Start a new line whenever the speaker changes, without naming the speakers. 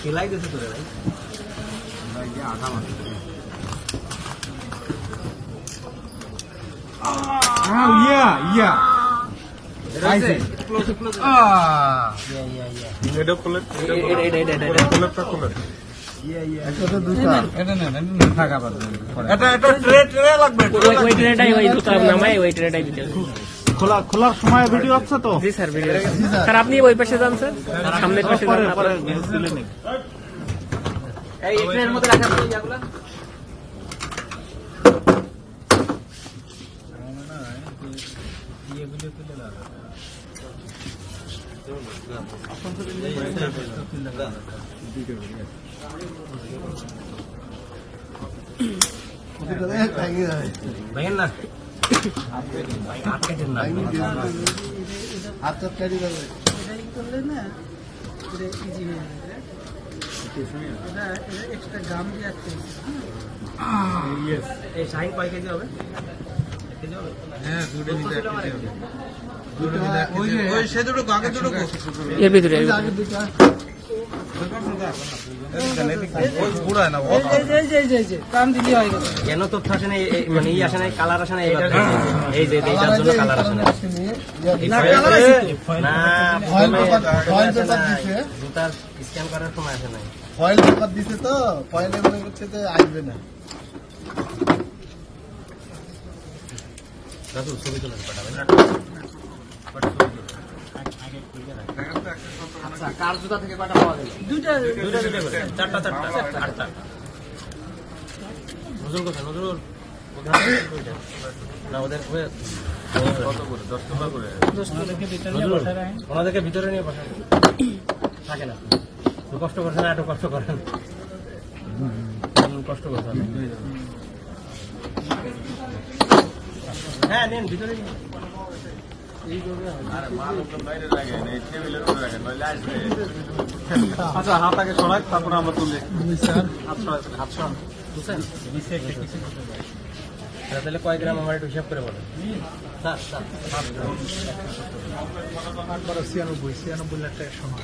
সেলাই দিতে তোরে ভাই আধা মাস
খোলার সময় ভিডিও আছে তো?
জি স্যার, ভিডিও স্যার। আপনি ওই পাশে যান স্যার, সামনের পাশে যান। এই ট্রেনের মধ্যে রাখা আছে ইয়াগুলা।
ভাইয়েন না শাহিন কয় কেজি হবে?
এর ভিতরে
কেন তথ্য আসে না, মানে ই আসে না, কালার আসে না, এই যে এইটার জন্য কালার আসে না। জুতার স্ক্যান করার সময় আসে না,
ফয়েল পেপার দিছে তো, ফয়েলে মনে করছে যে আসবে না।
ছবি তুলে পাঠাবেন।
কার জুতা থেকে কয়টা পাওয়া গেল?
দুইটা করে, চারটা আটটা। নজরুল কোথায়? নজরুল না, ওদের কত করে? 10 টাকা করে। ওনাদেরকে ভিতরে নিয়ে বসান, থাকে না। কষ্ট করছেন, একটু কষ্ট করেন, কষ্ট করছেন। হ্যাঁ নেন, ভিতরে নিন।
আচ্ছা, হাত আগে সরাই, তারপরে আমরা তুলি।
তাহলে কয় গ্রাম আমার একটু হিসাব করে বলেন।
96 96 লাখ টাকা সমান।